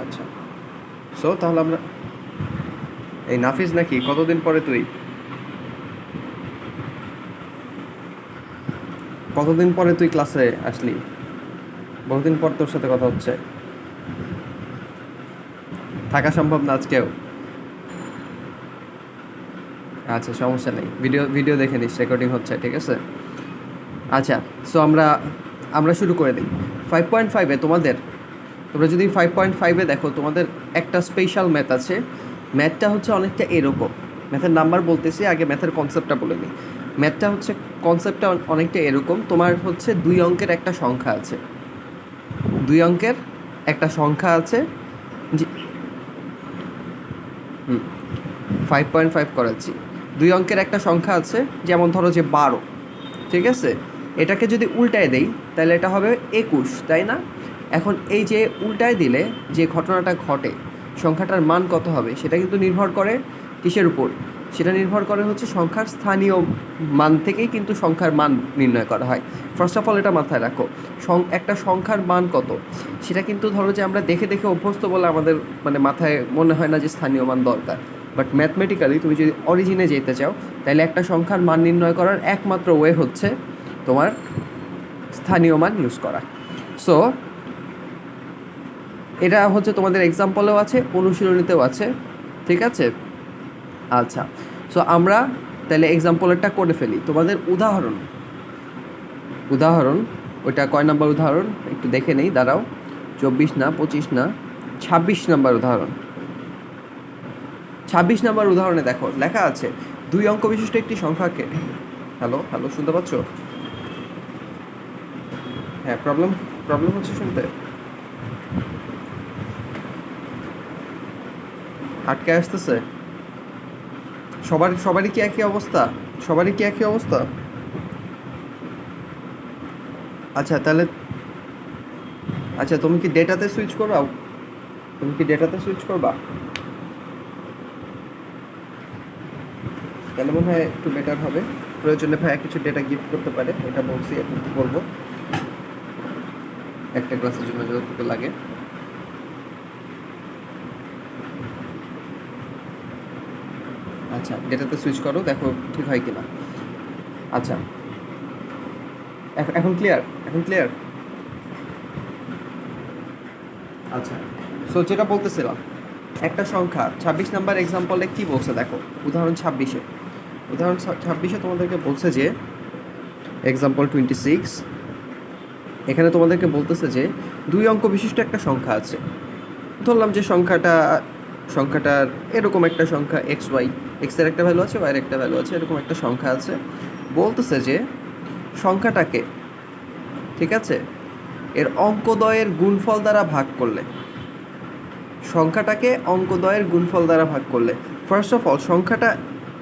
আচ্ছা, সো তাহলে আমরা এই নাফিস নাকি কতদিন পরে তুই ক্লাসে আসলি? বহুদিন পর তোর সাথে কথা হচ্ছে, থাকা সম্ভব না আজকেও? আচ্ছা, সমস্যা নেই, ভিডিও ভিডিও দেখে নিস, রেকর্ডিং হচ্ছে, ঠিক আছে। আচ্ছা, সো আমরা আমরা শুরু করে দিই। 5.5-এ তোমরা যদি 5.5-এ দেখো, তোমাদের একটা স্পেশাল ম্যাথ আছে। ম্যাথটা হচ্ছে অনেকটা এরকম। ম্যাথের নাম্বার বলতেছি, আগে ম্যাথের কনসেপ্টটা বলে নিই। ম্যাথটা হচ্ছে, কনসেপ্টটা অনেকটা এরকম। তোমার হচ্ছে 2 অঙ্কের একটা সংখ্যা আছে, 2 অঙ্কের একটা সংখ্যা আছে। যে 5.5 করাচ্ছি। 2 অঙ্কের একটা সংখ্যা আছে, যেমন ধরো যে 12, ঠিক আছে। এটাকে যদি উল্টায় দেই তাহলে এটা হবে 21, তাই না? এখন এই যে উল্টায় দিলে যে ঘটনাটা ঘটে, সংখ্যাটার মান কত হবে সেটা কিন্তু নির্ভর করে কিসের উপর? সেটা নির্ভর করে হচ্ছে সংখ্যার স্থানীয় মান থেকেই কিন্তু সংখ্যার মান নির্ণয় করা হয়। ফার্স্ট অফ অল এটা মাথায় রাখো, একটা সংখ্যার মান কত সেটা কিন্তু ধরো যে আমরা দেখে দেখে অভ্যস্ত বলে আমাদের মানে মাথায় মনে হয় না যে স্থানীয় মান দরকার। বাট ম্যাথমেটিক্যালি তুমি যদি অরিজিনে যেতে চাও, তাহলে একটা সংখ্যার মান নির্ণয় করার একমাত্র ওয়ে হচ্ছে তোমার স্থানীয় মান ইউজ করা। সো এটা হচ্ছে তোমাদের এক্সাম্পলেও আছে, অনুশীলনীতেও আছে, ঠিক আছে। আচ্ছা, সো আমরা তাহলে এক্সাম্পলেরটা করে ফেলি। তোমাদের উদাহরণ ওইটা কয় নাম্বার উদাহরণ একটু দেখে নেই, দাঁড়াও। 24 না, 25 না, 26 নাম্বার উদাহরণ। 26 নাম্বার উদাহরণে দেখো লেখা আছে, 2 অঙ্ক বিশিষ্ট একটি সংখ্যাকে, হ্যালো হ্যালো, শুনতে পাচ্ছ? হ্যাঁ, প্রবলেম প্রবলেম হচ্ছে শুনতে, আটকে আসতেছে। সবারই কি একই অবস্থা? সবারই কি একই অবস্থা? আচ্ছা তাহলে, আচ্ছা তুমি কি ডেটাতে সুইচ করবাও? তুমি কি ডেটাতে সুইচ করবা? তাহলে মনে হয় একটু বেটার হবে। প্রয়োজনে ভাইয়া কিছু ডেটা গিফট করতে পারে, এটা বলছি, এখন কি বলবো, একটা ক্লাসের জন্য যতটুকু লাগে। আচ্ছা, ডেটাতে সুইচ করো, দেখো ঠিক হয় কিনা। আচ্ছা, এখন ক্লিয়ার? এখন ক্লিয়ার? আচ্ছা, সো যেটা বলতেছিলাম, একটা সংখ্যা 26 নাম্বার এক্সাম্পলে কি বলছে দেখো, উদাহরণ 26-এ তোমাদেরকে বলছে যে এক্সাম্পল 26, এখানে তোমাদেরকে বলতেছে যে 2 অঙ্ক বিশিষ্ট একটা সংখ্যা আছে। ধরলাম যে সংখ্যাটার এরকম একটা সংখ্যা এক্স ওয়াই, এক্সের একটা ভ্যালু আছে, ওয়াইয়ের একটা ভ্যালু আছে, এরকম একটা সংখ্যা আছে। বলতেছে যে সংখ্যাটাকে, ঠিক আছে, এর অঙ্কদ্বয়ের গুণফল দ্বারা ভাগ করলে, ফার্স্ট অফ অল সংখ্যাটা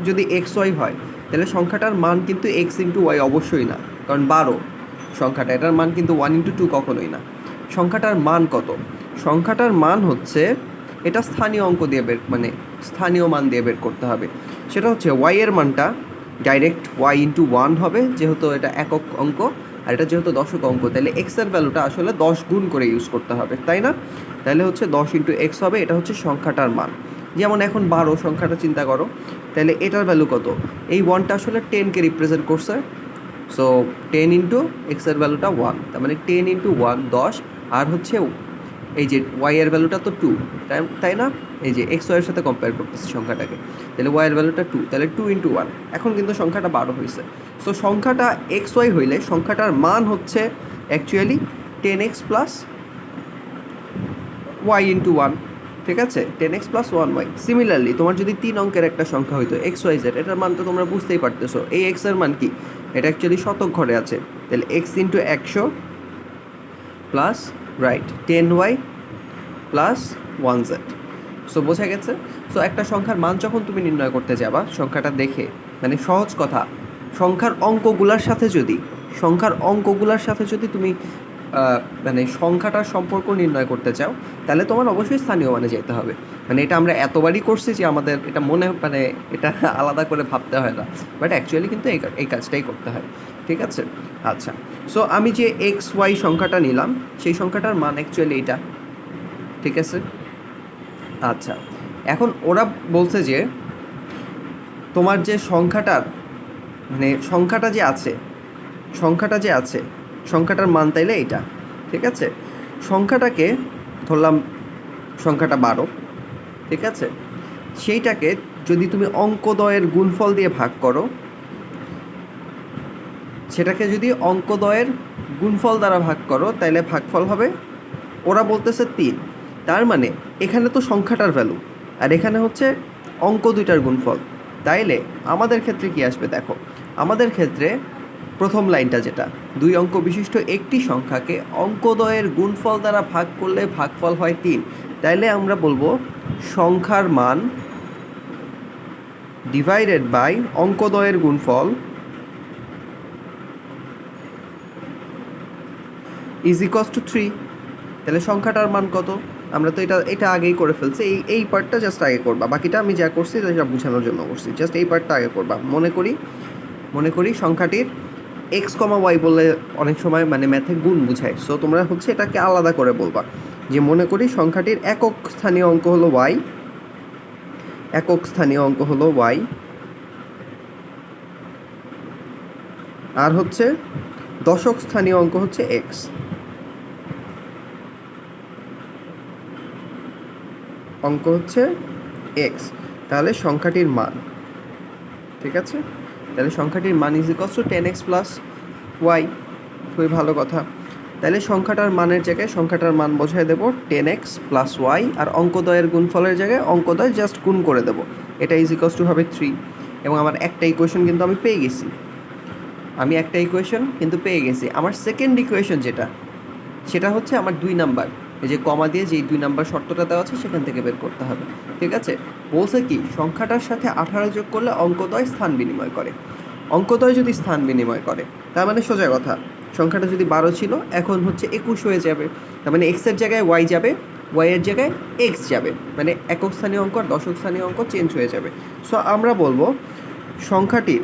যদি এক্স ওয়াই হয়, তাহলে সংখ্যাটার মান কিন্তু এক্স ইন্টু ওয়াই অবশ্যই না, কারণ 12 সংখ্যাটা, এটার মান কিন্তু 1/2 কখনোই না। সংখ্যাটার মান কত? সংখ্যাটার মান হচ্ছে, এটা স্থানীয় অঙ্ক দিয়ে স্থানীয় মান দিয়ে বের করতে হবে। সেটা হচ্ছে ওয়াই এর মানটা ডাইরেক্ট ওয়াই ইন্টু 1 হবে, যেহেতু এটা একক অঙ্ক, আর এটা যেহেতু দশক অঙ্ক, তাহলে এক্সের ভ্যালুটা আসলে 10 গুণ করে ইউজ করতে হবে, তাই না? তাহলে হচ্ছে 10 ইন্টু এক্স হবে, এটা হচ্ছে সংখ্যাটার মান। যেমন এখন 12 সংখ্যাটা চিন্তা করো, তাহলে এটার ভ্যালু কত? এই 1টা আসলে 10কে রিপ্রেজেন্ট করছে। সো 10 ইন্টু এক্সের ভ্যালুটা 1, তার মানে 10 ইন্টু 1 10, আর হচ্ছে এই যে ওয়াই এর ভ্যালুটা তো 2, তাই না? এই যে এক্স ওয়াইয়ের সাথে কম্পেয়ার করতেছি সংখ্যাটাকে, তাহলে ওয়াই এর ভ্যালুটা 2, তাহলে 2 ইন্টু 1, এখন কিন্তু সংখ্যাটা 12 হয়েছে। সো সংখ্যাটা এক্স ওয়াই হইলে সংখ্যাটার মান হচ্ছে actually 10x plus Y into 1, ঠিক আছে, 10x প্লাস 1y। সিমিলারলি তোমার যদি 3 অঙ্কের একটা সংখ্যা হইতো এক্স ওয়াই জেড, এটার মান তো তোমরা বুঝতেই পারতেছো, এই এক্স এর মান কি, এটা অ্যাকচুয়ালি শতক ঘরে আছে, তাহলে x into 100 plus right 10y plus 1z। So বোঝা গেছে। সো একটা সংখ্যার মান যখন তুমি নির্ণয় করতে যাবা, সংখ্যাটা দেখে, মানে সহজ কথা, সংখ্যার অঙ্কগুলার সাথে যদি তুমি মানে সংখ্যাটার সম্পর্ক নির্ণয় করতে চাও, তাহলে তোমার অবশ্যই স্থানীয় মানে যেতে হবে। মানে এটা আমরা এতবারই করছি যে আমাদের এটা এটা আলাদা করে ভাবতে হয় না, বাট অ্যাকচুয়ালি কিন্তু এই কাজটাই করতে হয়, ঠিক আছে। আচ্ছা, সো আমি যে এক্স ওয়াই সংখ্যাটা নিলাম, সেই সংখ্যাটার মান অ্যাকচুয়ালি এটা, ঠিক আছে। আচ্ছা, এখন ওরা বলছে যে তোমার যে সংখ্যাটার মানে সংখ্যাটার মান তাইলে এইটা, ঠিক আছে? সংখ্যাটাকে ধরলাম সংখ্যাটা 12, ঠিক আছে? সেইটাকে যদি তুমি অঙ্কদ্বয়ের গুণফল দিয়ে ভাগ করো, সেটাকে যদি অঙ্কদ্বয়ের গুণফল দ্বারা ভাগ করো তাহলে ভাগফল হবে, ওরা বলতেছে 3। তার মানে এখানে তো সংখ্যাটার ভ্যালু আর এখানে হচ্ছে অঙ্ক দুইটার গুণফল। তাইলে আমাদের ক্ষেত্রে কি আসবে দেখো, আমাদের ক্ষেত্রে প্রথম লাইনটা যেটা 2 অঙ্ক বিশিষ্ট একটি সংখ্যাকে অঙ্কদ্বয়ের গুণফল দ্বারা ভাগ করলে ভাগফল হয় 3। তাইলে আমরা বলবো সংখ্যার মান ডিভাইডেড বাই অঙ্কদ্বয়ের গুণফল ইজ ইকুয়ালস টু 3। তাহলে সংখ্যাটার মান কত? আমরা তো এটা আগেই করে ফেলছি, এই পার্টটা জাস্ট আগে করবা, বাকিটা আমি যা করছি সেটা বোঝানোর জন্য করছি, জাস্ট এই পার্টটা আগে করবা। মনে করি সংখ্যাটির এক্স কমা ওয়াই বললে অনেক সময় মানে ম্যাথে গুণ বুঝায়, সো তোমরা হচ্ছে এটাকে আলাদা করে বলবা যে মনে করি সংখ্যাটির একক স্থানীয় অঙ্ক হলো ওয়াই, আর হচ্ছে দশক স্থানীয় অঙ্ক হচ্ছে এক্স। অঙ্ক হচ্ছে এক্স, তাহলে সংখ্যাটির মান, ঠিক আছে? তাহলে সংখ্যাটির মান is equals to 10x plus y. খুবই ভালো কথা। তাহলে সংখ্যাটার মানের জায়গায় সংখ্যাটার মান বোঝায় দেবো 10x প্লাস ওয়াই, আর অঙ্কদ্বয়ের গুণফলের জায়গায় অঙ্কদ্বয় জাস্ট গুণ করে দেবো, এটা ইজ ইকুয়ালস টু হবে 3। এবং আমার একটা ইকুয়েশন কিন্তু আমি পেয়ে গেছি। আমার সেকেন্ড ইকুয়েশন সেটা হচ্ছে আমার 2 নাম্বার, এই যে কমা দিয়ে যেই 2 নাম্বার শর্তটা দেওয়া আছে সেখান থেকে বের করতে হবে, ঠিক আছে? বলছে কি সংখ্যাটার সাথে 18 যোগ করলে অঙ্কদ্বয় স্থান বিনিময় করে। অঙ্কদ্বয় যদি স্থান বিনিময় করে তার মানে সোজা কথা, সংখ্যাটা যদি 12 ছিল এখন হচ্ছে 21 হয়ে যাবে। তার মানে এক্সের জায়গায় ওয়াই যাবে, ওয়াইয়ের জায়গায় এক্স যাবে, মানে একক স্থানীয় অঙ্ক আর দশক স্থানীয় অঙ্ক চেঞ্জ হয়ে যাবে। সো আমরা বলবো সংখ্যাটির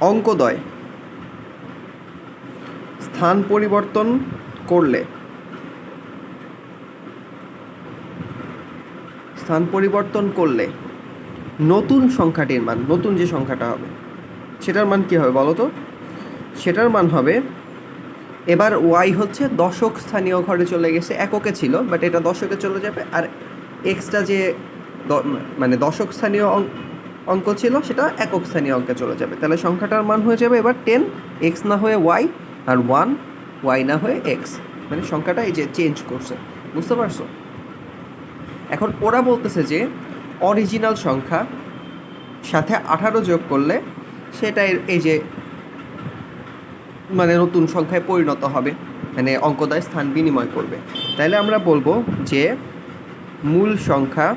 অঙ্কদ্বয় স্থান পরিবর্তন করলে নতুন সংখ্যাটির মান, নতুন যে সংখ্যাটা হবে সেটার মান কী হবে বলো তো? সেটার মান হবে, এবার ওয়াই হচ্ছে দশক স্থানীয় ঘরে চলে গেছে, এককে ছিল বাট এটা দশকে চলে যাবে, আর এক্সটা যে মানে দশক স্থানীয় অঙ্ক ছিল সেটা একক স্থানীয় অঙ্কে চলে যাবে। তাহলে সংখ্যাটার মান হয়ে যাবে এবার 10, এক্স না হয়ে ওয়াই, আর 1 ওয়াই না হয়ে এক্স, মানে সংখ্যাটা এই যে চেঞ্জ করছে, বুঝতে পারছো? এখন ওরা বলতেছে যে অরিজিনাল সংখ্যা সাথে 18 যোগ করলে সেটা এই যে মানে নতুন সংখ্যায় পরিণত হবে, মানে অঙ্কদ্বয় স্থান বিনিময় করবে। তাইলে আমরা বলবো যে মূল সংখ্যা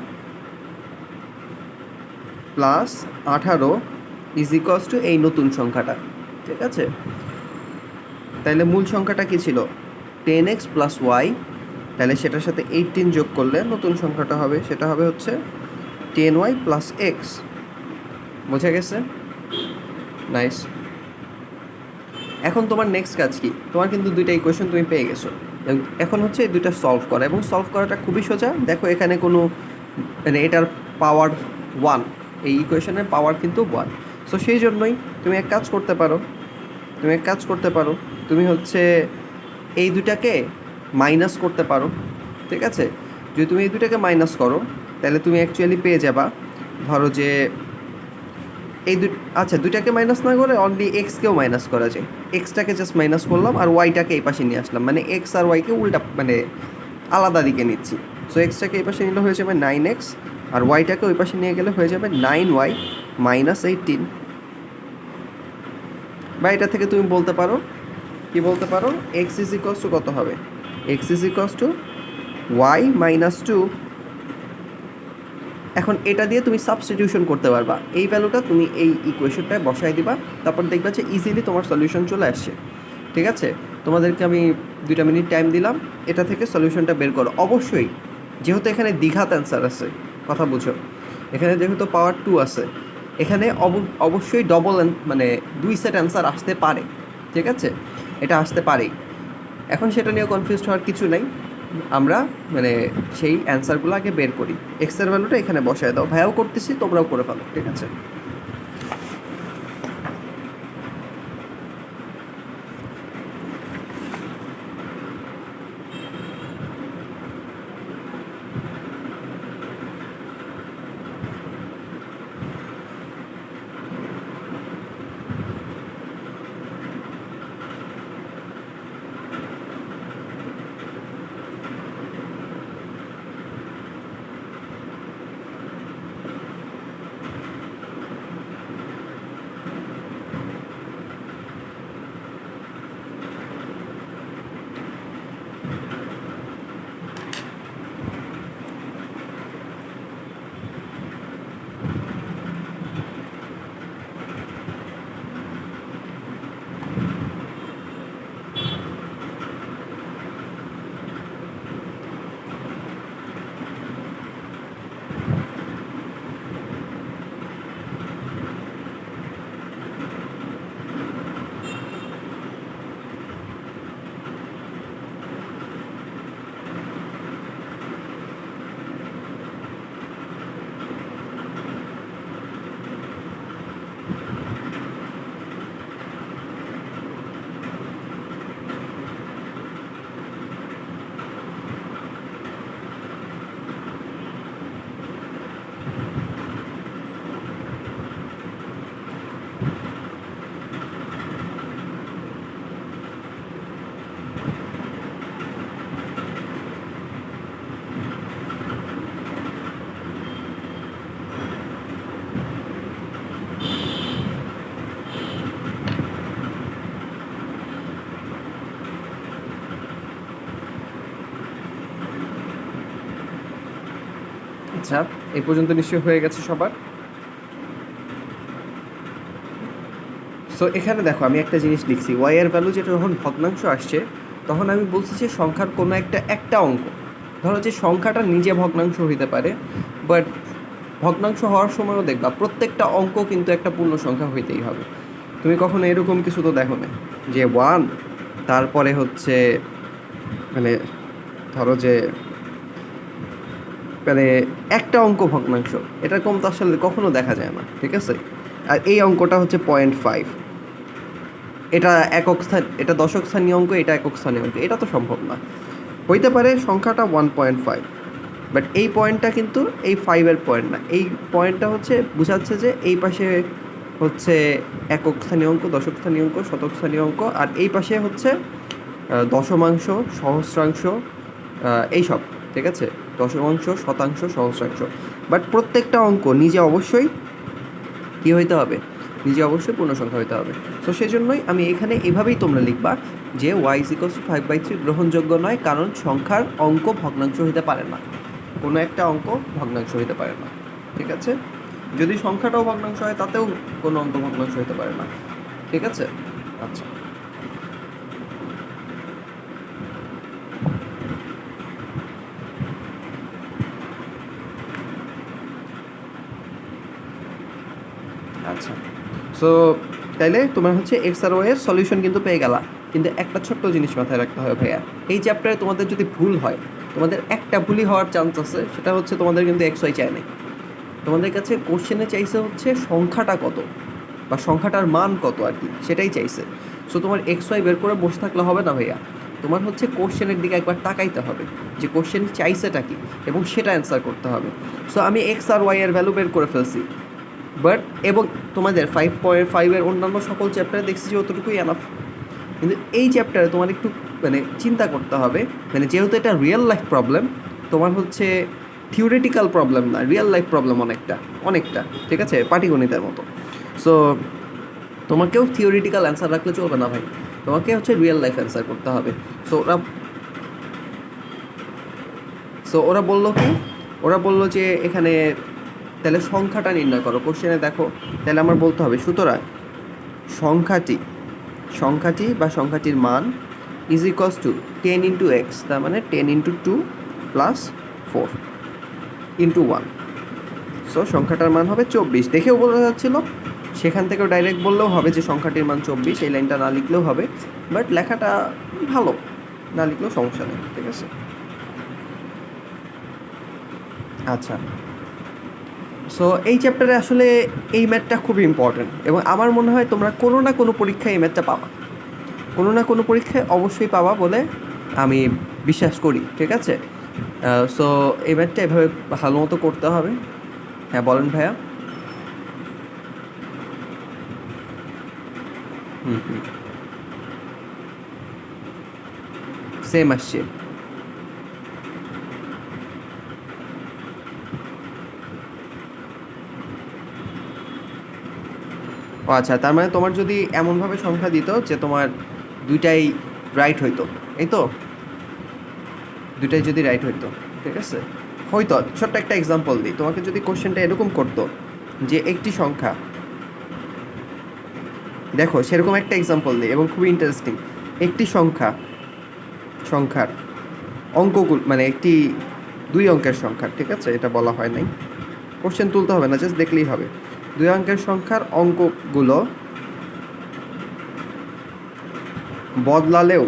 প্লাস 18 ইজ ইকুয়ালস টু এই নতুন সংখ্যাটা, ঠিক আছে? তাইলে মূল সংখ্যাটা কি ছিল 10x প্লাস ওয়াই, তাহলে সেটার সাথে 18 যোগ করলে নতুন সংখ্যাটা হবে, সেটা হবে হচ্ছে 10y প্লাস এক্স। বোঝা গেছে? নাইস। এখন তোমার নেক্সট কাজ কি? তোমার কিন্তু 2টা ইকুয়েশন তুমি পেয়ে গেছো, এখন হচ্ছে এই 2টা সলভ করা, এবং সলভ করাটা খুবই সোজা। দেখো এখানে কোনো মানে এটার পাওয়ার 1, এই ইকুয়েশনের পাওয়ার কিন্তু 1, সো সেই জন্যই তুমি এক কাজ করতে পারো, তুমি হচ্ছে এই 2টাকে মাইনাস করতে পারো, ঠিক আছে? যদি তুমি এই 2টাকে মাইনাস করো তাহলে তুমি অ্যাকচুয়ালি পেয়ে যাবা, ধরো যে এই 2টাকে মাইনাস না করে অনলি এক্সকেও মাইনাস করা যায়। এক্সটাকে জাস্ট মাইনাস করলাম আর ওয়াইটাকে এই পাশে নিয়ে আসলাম, মানে এক্স আর ওয়াইকে উল্টা মানে আলাদা দিকে নিচ্ছি। সো এক্সটাকে এই পাশে নিলে হয়ে যাবে 9x, আর ওয়াইটাকে ওই পাশে নিয়ে গেলে হয়ে যাবে 9y মাইনাস 18। বা এটা থেকে তুমি বলতে পারো এক্স ইজ ইকুয়ালস টু কত হবে? X is equals to y minus 2। এখন এটা দিয়ে তুমি সাবস্টিটিউশন করতে পারবা, এই ভ্যালুটা তুমি এই ইকুয়েশনটায় বসাই দিবা, তারপর দেখবা যে ইজিলি তোমার সলিউশন চলে আসছে, ঠিক আছে? তোমাদেরকে আমি 2টা মিনিট টাইম দিলাম, এটা থেকে সলিউশনটা বের করো। অবশ্যই যেহেতু এখানে দ্বিঘাত অ্যান্সার আছে, কথা বুঝো, এখানে যেহেতু পাওয়ার 2 আছে, এখানে অবশ্যই ডবল মানে 2 সেট অ্যান্সার আসতে পারে, ঠিক আছে? এটা আসতে পারেই। এখন সেটা নিয়ে কনফিউজড হওয়ার কিছু নাই, আমরা মানে সেই অ্যান্সারগুলো আগে বের করি। এক্সের ভ্যালুটা এখানে বসায় দাও, ভাইয়াও করতেছি, তোমরাও করে ফেলো, ঠিক আছে? আচ্ছা, এই পর্যন্ত নিশ্চয়ই হয়ে গেছে সবার। সো এখানে দেখো আমি একটা জিনিস লিখছি, ওয়াই এর ভ্যালু যেটা যখন ভগ্নাংশ আসছে তখন আমি বলছি যে সংখ্যার কোনো একটা অঙ্ক, ধরো যে সংখ্যাটা নিজে ভগ্নাংশ হইতে পারে, বাট ভগ্নাংশ হওয়ার সময়ও দেখবা প্রত্যেকটা অঙ্ক কিন্তু একটা পূর্ণ সংখ্যা হইতেই হবে। তুমি কখনো এরকম কিছু তো দেখো না যে ওয়ান তারপরে হচ্ছে মানে ধরো যে মানে একটা অঙ্ক ভগ্নাংশ, এরকম তো আসলে কখনো দেখা যায় না, ঠিক আছে? আর এই অঙ্কটা হচ্ছে 0.5, এটা একক স্থান, এটা দশক স্থানীয় অঙ্ক, এটা একক স্থানীয় অঙ্ক, এটা তো সম্ভব না। হইতে পারে সংখ্যাটা 1.5, বাট এই পয়েন্টটা কিন্তু এই 5-এর পয়েন্ট না, এই পয়েন্টটা হচ্ছে বোঝাচ্ছে যে এই পাশে হচ্ছে একক স্থানীয় অঙ্ক, দশক স্থানীয় অঙ্ক, শতক স্থানীয় অঙ্ক, আর এই পাশে হচ্ছে দশমাংশ, সহস্রাংশ, এইসব, ঠিক আছে? দশমাংশ, শতাংশ, সহস্রাংশ। বাট প্রত্যেকটা অঙ্ক নিজে অবশ্যই কী হইতে হবে, নিজে অবশ্যই পূর্ণ সংখ্যা হইতে হবে। তো সেই জন্যই আমি এখানে এভাবেই তোমরা লিখবা যে y = 5/3 গ্রহণযোগ্য নয়, কারণ সংখ্যার অঙ্ক ভগ্নাংশ হইতে পারে না, কোনো একটা অঙ্ক ভগ্নাংশ হইতে পারে না, ঠিক আছে? যদি সংখ্যাটাও ভগ্নাংশ হয় তাতেও কোনো অঙ্ক ভগ্নাংশ হইতে পারে না, ঠিক আছে? আচ্ছা, আচ্ছা। সো তাইলে তোমার হচ্ছে এক্স আর ওয়াই এর সলিউশন কিন্তু পেয়ে গেলা, কিন্তু একটা ছোট্ট জিনিস মাথায় রাখতে হবে ভাইয়া, এই চ্যাপ্টারে তোমাদের যদি ভুল হয়, তোমাদের একটা ভুলই হওয়ার চান্স আছে, সেটা হচ্ছে তোমাদের কিন্তু এক্স ওয়াই চায় নাই, তোমাদের কাছে কোশ্চেনে চাইছে হচ্ছে সংখ্যাটা কত বা সংখ্যাটার মান কত আর কি, সেটাই চাইছে। সো তোমার এক্স ওয়াই বের করে বসে থাকলে হবে না ভাইয়া, তোমার হচ্ছে কোশ্চেনের দিকে একবার তাকাইতে হবে যে কোশ্চেন চাইছেটা কি, এবং সেটা অ্যান্সার করতে হবে। সো আমি এক্স আর ওয়াই এর ভ্যালু বের করে ফেলছি, বাট এবং তোমাদের 5.5-এর অন্যান্য সকল চ্যাপ্টারে দেখছি যে অতটুকুই এনাফ, কিন্তু এই চ্যাপ্টারে তোমার একটু মানে চিন্তা করতে হবে, মানে যেহেতু এটা রিয়েল লাইফ প্রবলেম, তোমার হচ্ছে থিওরিটিক্যাল প্রবলেম না, রিয়েল লাইফ প্রবলেম অনেকটা অনেকটা, ঠিক আছে? পাটিগণিতের মতো। সো তোমাকেও থিওরিটিক্যাল অ্যান্সার রাখলে চলবে না ভাই, তোমাকে হচ্ছে রিয়েল লাইফ অ্যান্সার করতে হবে। সো ওরা বললো কি, ওরা বললো যে এখানে তাহলে সংখ্যাটা নির্ণয় করো, কোশ্চেনে দেখো, তাহলে আমার বলতে হবে সুতরাং সংখ্যাটি বা সংখ্যাটির মান is equals two 10 into x, তার মানে 10 ইন্টু 2 প্লাস 4 ইন্টু 1। সো সংখ্যাটার মান হবে 24, দেখেও বোঝা যাচ্ছিল, সেখান থেকেও ডাইরেক্ট বললেও হবে যে সংখ্যাটির মান 24, এই লাইনটা না লিখলেও হবে, বাট লেখাটা ভালো, না লিখলেও সমস্যা নেই, ঠিক আছে? আচ্ছা, সো এই চ্যাপ্টারে আসলে এই ম্যাথটা খুবই ইম্পর্ট্যান্ট এবং আমার মনে হয় তোমরা কোনো না কোনো পরীক্ষায় এই ম্যাথটা পাবা, কোনো না কোনো পরীক্ষায় অবশ্যই পাবা বলে আমি বিশ্বাস করি, ঠিক আছে? সো এই ম্যাথটা এভাবে ভালো মতো করতে হবে। হ্যাঁ বলেন ভাইয়া। হুম হুম, সেম আসছে। ও আচ্ছা, তার মানে তোমার যদি এমনভাবে সংখ্যা দিত যে তোমার দুইটাই রাইট হইতো, এই তো, দুইটাই যদি রাইট হইতো, ঠিক আছে, হয়তো ছোট্ট একটা এক্সাম্পল দিই তোমাকে, যদি কোশ্চেনটা এরকম করতো যে একটি সংখ্যা, দেখো সেরকম একটা এক্সাম্পল দিই এবং খুবই ইন্টারেস্টিং, একটি সংখ্যার অঙ্কগুলো মানে একটি দুই অঙ্কের সংখ্যা, ঠিক আছে, এটা বলা হয় নাই, কোশ্চেন তুলতে হবে না, জাস্ট দেখলেই হবে, দুই অঙ্কের সংখ্যার অঙ্কগুলো বদলালেও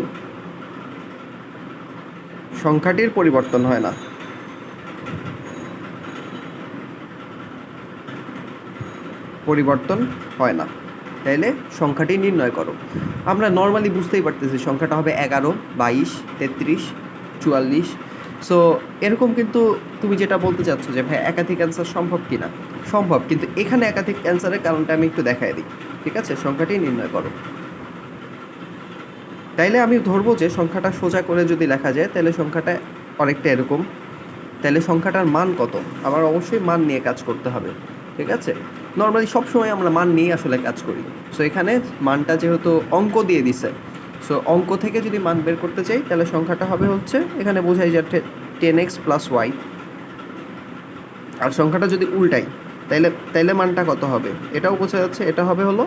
সংখ্যাটির পরিবর্তন হয় না, পরিবর্তন হয় না, তাইলে সংখ্যাটি নির্ণয় করো। আমরা নর্মালি বুঝতেই পারতেছি সংখ্যাটা হবে 11, 22, 33, 44। সো এরকম, কিন্তু তুমি যেটা বলতে চাচ্ছ যে ভাই একাধিক অ্যান্সার সম্ভব কি না, সম্ভব, কিন্তু এখানে একাধিক অ্যান্সারের কারণটা আমি একটু দেখাই দিই, ঠিক আছে, সংখ্যাটি নির্ণয় করো। তাইলে আমি ধরবো যে সংখ্যাটা সোজা করে যদি লেখা যায় তাহলে সংখ্যাটা অনেকটা এরকম, তাহলে সংখ্যাটার মান কত, আমার অবশ্যই মান নিয়ে কাজ করতে হবে, ঠিক আছে, নর্মালি সবসময় আমরা মান নিয়ে আসলে কাজ করি। সো এখানে মানটা যেহেতু অঙ্ক দিয়ে দিছে, সো অঙ্ক থেকে যদি মান বের করতে চাই তাহলে সংখ্যাটা হবে হচ্ছে, এখানে বোঝাই যাচ্ছে 10x প্লাস ওয়াই, আর সংখ্যাটা যদি উল্টাই তাইলে তাইলে মানটা কত হবে, এটাও বোঝা যাচ্ছে, এটা হবে হলো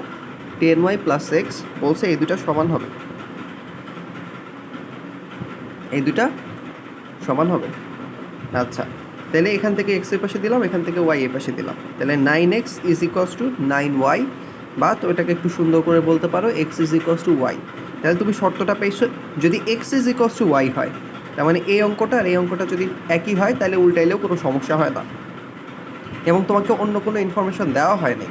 10y প্লাস এক্স, বলছে এই দুটা সমান হবে, এই দুটা সমান হবে। আচ্ছা, তাহলে এখান থেকে এক্স এর পাশে দিলাম, এখান থেকে ওয়াই এর পাশে দিলাম, তাহলে 9x is equals two 9y, বা তো এটাকে একটু সুন্দর করে বলতে পারো x is equals to y. তাহলে তুমি শর্তটা পেয়েছো, যদি x is equals to y হয়, তার মানে এই অঙ্কটা আর এই অঙ্কটা যদি একই হয় তাহলে উল্টাইলেও কোনো সমস্যা হয় না, এবং তোমাকে অন্য কোনো ইনফরমেশন দেওয়া হয়নি,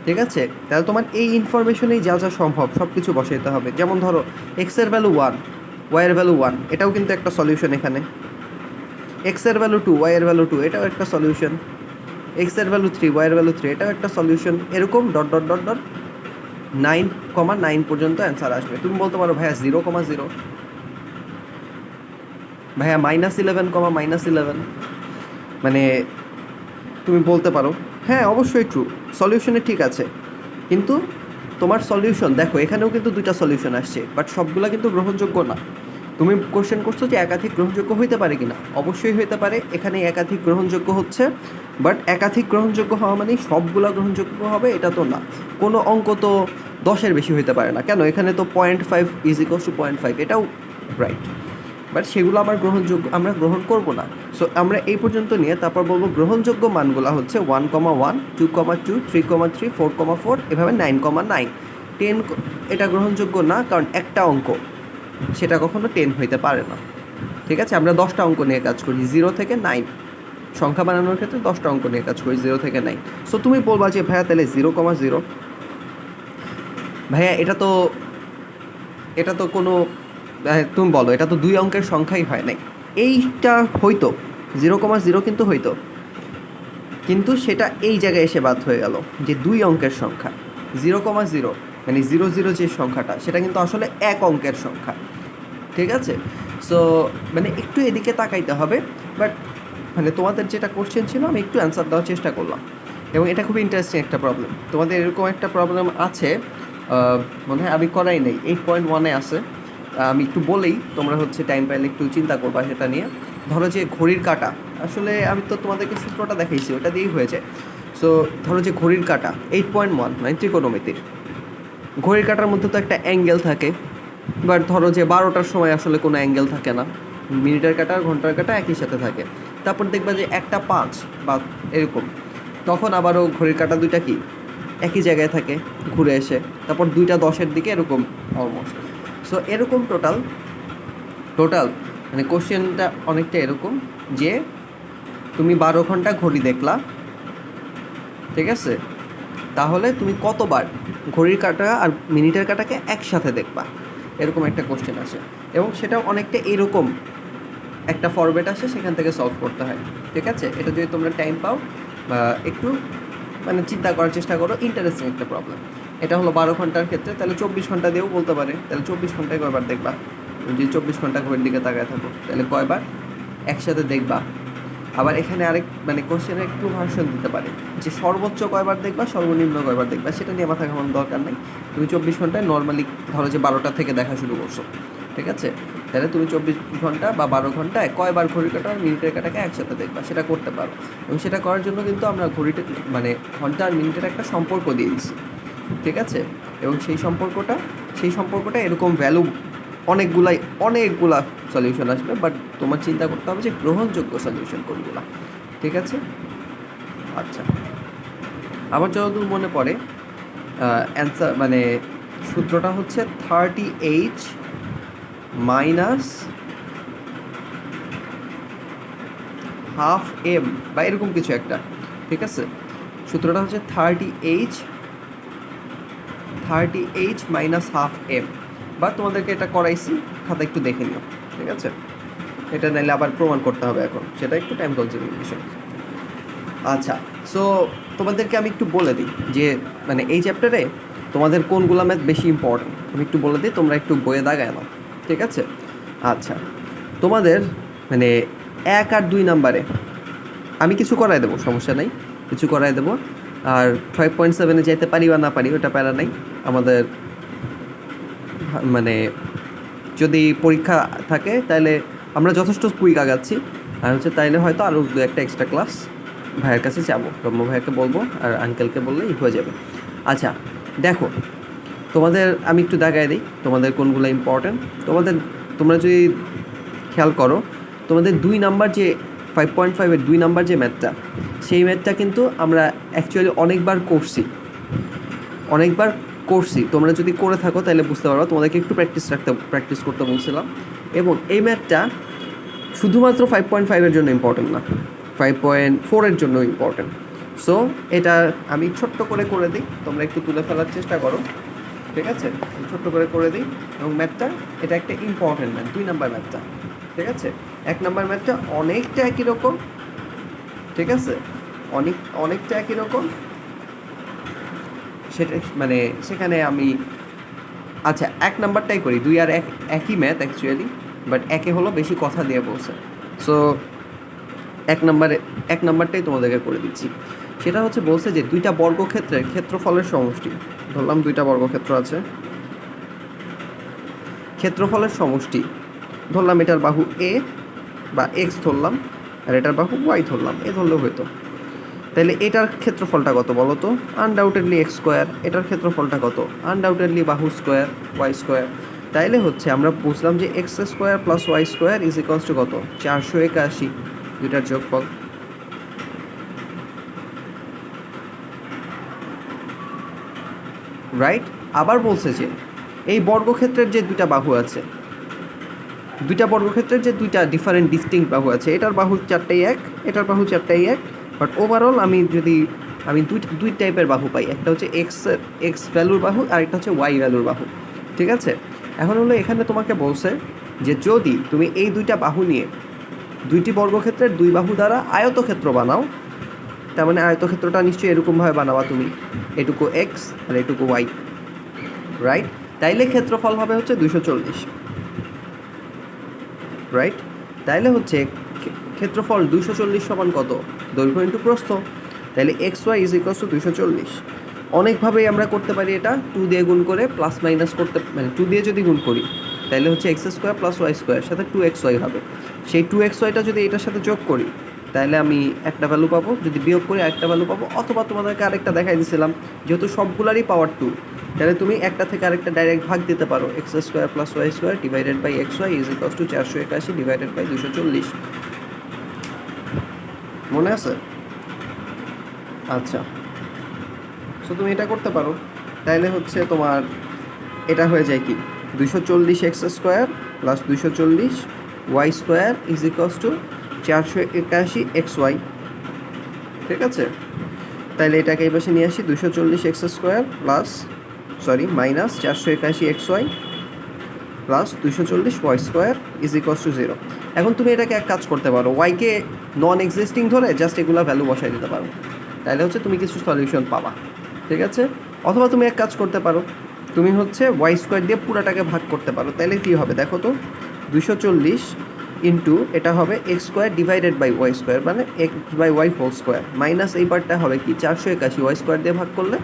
ঠিক আছে, তাহলে তোমার এই ইনফরমেশনেই যা যা সম্ভব সব কিছু বসাইতে হবে। যেমন ধরো এক্স এর ভ্যালু 1, ওয়াই এর ভ্যালু 1, এটাও কিন্তু একটা সলিউশন, এখানে এক্স এর ভ্যালু 2, ওয়াই এর ভ্যালু 2, এটাও একটা সলিউশন, এক্স এর ভ্যালু 3, ওয়াই এর ভ্যালু 3, এটাও একটা সলিউশন, এরকম ডট ডট ডট ডট 9,9 পর্যন্ত অ্যান্সার আসবে। তুমি বলতে পারো ভাইয়া 0,0, ভাইয়া -11,-11, মানে তুমি বলতে পারো হ্যাঁ অবশ্যই ট্রু, সলিউশনে ঠিক আছে, কিন্তু তোমার সলিউশন দেখো এখানেও কিন্তু দুইটা সলিউশন আসছে, বাট সবগুলা কিন্তু গ্রহণযোগ্য না। তুমি কোশ্চেন করছো যে একাধিক গ্রহণযোগ্য হইতে পারে কি না, অবশ্যই হইতে পারে, এখানে একাধিক গ্রহণযোগ্য হচ্ছে, বাট একাধিক গ্রহণযোগ্য হওয়া মানে সবগুলা গ্রহণযোগ্য হবে এটা তো না, কোনো অঙ্ক তো 10-এর বেশি হইতে পারে না, কেন, এখানে তো 0.5 ইজ ইকুয়ালস টু 0.5, এটাও রাইট, বাট সেগুলো আমার গ্রহণযোগ্য, আমরা গ্রহণ করব না। সো আমরা এই পর্যন্ত নিয়ে তারপর বলবো গ্রহণযোগ্য মানগুলো হচ্ছে 1,1, 2,2, 3,3, 4,4, এভাবে 9,9, 10 এটা গ্রহণযোগ্য না, কারণ একটা অঙ্ক সেটা কখনো 10 হইতে পারে না, ঠিক আছে, আমরা 10টা অঙ্ক নিয়ে কাজ করি 0 থেকে 9, সংখ্যা বানানোর ক্ষেত্রে 10টা অঙ্ক নিয়ে কাজ করি 0 থেকে 9। সো তুমি বলবা যে ভাইয়া তাহলে 0,0, ভাইয়া এটা তো কোনো, তুমি বলো এটা তো দুই অঙ্কের সংখ্যাই হয় নাই, এইটা হইতো 0,0 কিন্তু হইতো, কিন্তু সেটা এই জায়গায় এসে বাদ হয়ে গেল যে দুই অঙ্কের সংখ্যা, 0,0 মানে 0,0 যে সংখ্যাটা সেটা কিন্তু আসলে এক অঙ্কের সংখ্যা, ঠিক আছে, সো মানে একটু এদিকে তাকাইতে হবে, বাট মানে তোমাদের যেটা কোশ্চেন ছিল আমি একটু অ্যান্সার দেওয়ার চেষ্টা করলাম, এবং এটা খুবই ইন্টারেস্টিং একটা প্রবলেম, তোমাদের এরকম একটা প্রবলেম আছে, মনে হয় আমি করাই নেই, 8.1-এ আছে, আমি একটু বলেই তোমরা হচ্ছে টাইম পাইলে একটু চিন্তা করবা সেটা নিয়ে। ধরো যে ঘড়ির কাঁটা, আসলে আমি তো তোমাদেরকে সূত্রটা দেখাইছি ওটা দিয়েই হয়েছে। সো ধরো যে ঘড়ির কাঁটা 8.1 মানে ত্রিকোণমিতির, ঘড়ির কাঁটার মধ্যে তো একটা অ্যাঙ্গেল থাকে, বাট ধরো যে 12টার সময় আসলে কোনো অ্যাঙ্গেল থাকে না, মিনিটের কাঁটা আর ঘন্টার কাঁটা একই সাথে থাকে, তারপর দেখবা যে একটা 5 বা এরকম, তখন আবারও ঘড়ির কাঁটা দুইটা কি একই জায়গায় থাকে ঘুরে এসে, তারপর 2টা 10-এর দিকে এরকম অলমোস্ট। সো এরকম টোটাল মানে কোশ্চেনটা অনেকটা এরকম যে তুমি 12 ঘন্টা ঘড়ি দেখলা, ঠিক আছে, তাহলে তুমি কতবার ঘড়ির কাঁটা আর মিনিটের কাঁটাকে একসাথে দেখবা, এরকম একটা কোশ্চেন আছে। এবং সেটা অনেকটা এরকম একটা ফরম্যাট আসে, সেখান থেকে সলভ করতে হয়, ঠিক আছে। এটা যদি তোমরা টাইম পাও বা একটু মানে চিন্তা করার চেষ্টা করো, ইন্টারেস্টিং একটা প্রবলেম। এটা হলো 12 ঘন্টার ক্ষেত্রে, তাহলে 24 ঘন্টা দিয়েও বলতে পারে, তাহলে 24 ঘন্টায় কয়বার দেখবা। তুমি যদি 24 ঘন্টা ঘড়ির দিকে তাকায় থাকো তাহলে কয়বার একসাথে দেখবা। আবার এখানে আরেক মানে কোশ্চেনে একটু ভার্সন দিতে পারে যে সর্বোচ্চ কয়বার দেখবা, সর্বনিম্ন কয়বার দেখবা, সেটা নিয়ে মাথা ঘামানোর দরকার নেই। তুমি 24 ঘন্টায় নর্মালি ধরো যে 12টা থেকে দেখা শুরু করছো, ঠিক আছে, তাহলে তুমি 24 ঘন্টা বা 12 ঘন্টায় কয়বার ঘড়ির কাঁটা আর মিনিটের কাঁটাকে একসাথে দেখবা, সেটা করতে পারো। এবং সেটা করার জন্য কিন্তু আমরা ঘড়িতে মানে ঘন্টা আর মিনিটের একটা সম্পর্ক দিয়ে দিচ্ছি, ঠিক আছে। এবং সেই সম্পর্কটা এরকম ভ্যালু অনেকগুলা সলিউশন আসবে, বাট তোমার চিন্তা করতে হবে যে গ্রহণযোগ্য সলিউশন কোনগুলা, ঠিক আছে। আচ্ছা, আমার যতদূর মনে পড়ে অ্যান্সার মানে সূত্রটা হচ্ছে 30h মাইনাস হাফ এম বা এরকম কিছু একটা, ঠিক আছে। সূত্রটা হচ্ছে 30h মাইনাস হাফ এম, বা তোমাদেরকে এটা করাইছি, খাতা একটু দেখে নিও, ঠিক আছে। এটা নাইলে আবার প্রমাণ করতে হবে এখন, সেটা একটু টাইম কনজিউমিং বিষয়। আচ্ছা, সো তোমাদেরকে আমি একটু বলে দিই যে মানে এই চ্যাপ্টারে তোমাদের কোনগুলো ম্যাথ বেশি ইম্পর্টেন্ট, আমি একটু বলে দিই, তোমরা একটু বইয়ে দাগায় নাও, ঠিক আছে। আচ্ছা, তোমাদের মানে 1 আর 2 নাম্বারে আমি কিছু করাই দেবো, সমস্যা নাই, কিছু করাই দেবো। আর 5.7-এ যাইতে পারি বা না পারি ওটা প্যারা নাই আমাদের, মানে যদি পরীক্ষা থাকে তাহলে আমরা যথেষ্ট কুইক আগাচ্ছি। আর হচ্ছে তাইলে হয়তো আরও 2-একটা এক্সট্রা ক্লাস ভাইয়ের কাছে যাবো, ব্রহ্ম ভাইয়াকে বলবো আর আঙ্কেলকে বললেই হয়ে যাবে। আচ্ছা দেখো, তোমাদের আমি একটু দেখাই দিই তোমাদের কোনগুলো ইম্পর্ট্যান্ট। তোমরা যদি খেয়াল করো, তোমাদের 2 নাম্বার যে 5.5-এর 2 নাম্বার যে ম্যাথটা, সেই ম্যাথটা কিন্তু আমরা অ্যাকচুয়ালি অনেকবার করছি। তোমরা যদি করে থাকো তাহলে বুঝতে পারো, তোমাদেরকে একটু প্র্যাকটিস করতে বলছিলাম। এবং এই ম্যাথটা শুধুমাত্র 5.5-এর জন্য ইম্পর্টেন্ট না, 5.4-এর জন্য ইম্পর্টেন্ট। সো এটা আমি ছোট্ট করে দিই, তোমরা একটু তুলে ফেলার চেষ্টা করো, ঠিক আছে। ছোট্ট করে দিই। এবং ম্যাথটা এটা একটা ইম্পর্টেন্ট ম্যাথ, 2 নাম্বার ম্যাথটা, ঠিক আছে। 1 নাম্বার ম্যাথটা অনেকটা একই রকম, ঠিক আছে, অনেকটা একই রকম, সেটা মানে সেখানে আমি আচ্ছা 1 নাম্বারটাই করি, 2 আর 1 একই ম্যাথ অ্যাকচুয়ালি, বাট একে হলো বেশি কথা দিয়ে বলছে। সো 1 নাম্বারটাই তোমাদেরকে করে দিচ্ছি। সেটা হচ্ছে বলছে যে 2টা বর্গক্ষেত্রের ক্ষেত্রফলের সমষ্টি, ধরলাম 2টা বর্গক্ষেত্র আছে, ক্ষেত্রফলের সমষ্টি ধরলাম, এটার বাহু এ বা এক্স ধরলাম, আর এটার বাহু ওয়াই ধরলাম, এ ধরলেও হইতো। তাহলে এটার ক্ষেত্রফলটা কত বলো তো? Undoubtedly x square. এটার ক্ষেত্রফলটা কত? আনডাউটেডলি বাহু স্কোয়ার, ওয়াই স্কোয়ার। তাইলে হচ্ছে আমরা বুঝলাম যে x square plus Y square is equals to কত? 481, দুইটার যোগফল। রাইট। আবার বলছে যে এই বর্গক্ষেত্রের যে 2টা বাহু আছে, 2টা বর্গক্ষেত্রের যে 2টা ডিফারেন্ট ডিস্টিংক্ট বাহু আছে, এটার বাহু 4টাই এক, এটার বাহু 4টাই এক, বাট ওভারঅল আমি দুই টাইপের বাহু পাই, একটা হচ্ছে এক্স ভ্যালুর বাহু আর একটা হচ্ছে ওয়াই ভ্যালুর বাহু, ঠিক আছে। এখন হলো এখানে তোমাকে বলছে যে যদি তুমি এই 2টা বাহু নিয়ে 2টি বর্গক্ষেত্রের 2 বাহু দ্বারা আয়তক্ষেত্র বানাও, তার মানে আয়তক্ষেত্রটা নিশ্চয়ই এরকমভাবে বানাবা তুমি, এটুকু এক্স আর এটুকু ওয়াই, রাইট। তাইলে ক্ষেত্রফল হবে হচ্ছে 240, রাইট। তাইলে হচ্ছে ক্ষেত্রফল 240 সমান কত? দৈর্ঘ্য ইন্টু প্রস্থ। তাহলে x y is equals to 240। অনেকভাবেই আমরা করতে পারি এটা, 2 দিয়ে গুণ করে প্লাস মাইনাস করতে, মানে 2 দিয়ে যদি গুণ করি তাহলে হচ্ছে x square plus Y square সাথে 2xy হবে। সেই 2xyটা যদি এটার সাথে যোগ করি তাহলে আমি একটা ভ্যালু পাবো, যদি বিয়োগ করি আরেকটা ভ্যালু পাবো, অথবা তোমাদেরকে আরেকটা দেখাই দিয়েছিলাম, যেহেতু সবগুলারই পাওয়ার 2, তাহলে তুমি একটা থেকে আরেকটা ডাইরেক্ট ভাগ দিতে পারো, x square plus Y square divided by x y is equals to 481 divided by 240। মনে আছে? আচ্ছা, সো তুমি এটা করতে পারো। তাইলে হচ্ছে তোমার এটা হয়ে যায় কি, 240 x square plus 240 y square is equals to 481 ঠিক আছে, তাহলে এটাকে এই পাশে নিয়ে আসি 240 plus minus 481 plus 240 is equals two 0। এখন তুমি এটাকে এক কাজ করতে পারো, ওয়াইকে নন এক্সিস্টিং ধরে জাস্ট এগুলো ভ্যালু বসাই দিতে পারো, তাহলে হচ্ছে তুমি কিছু সলিউশন পাবা, ঠিক আছে। অথবা তুমি এক কাজ করতে পারো, তুমি হচ্ছে ওয়াই স্কোয়ার দিয়ে পুরাটাকে ভাগ করতে পারো, তাহলে কী হবে দেখো তো, 240 ইন্টু এটা হবে x square divided by Y square, মানে X by Y whole square, minus এই পার্টটা হবে কি 481 ওয়াই স্কোয়ার দিয়ে ভাগ করলে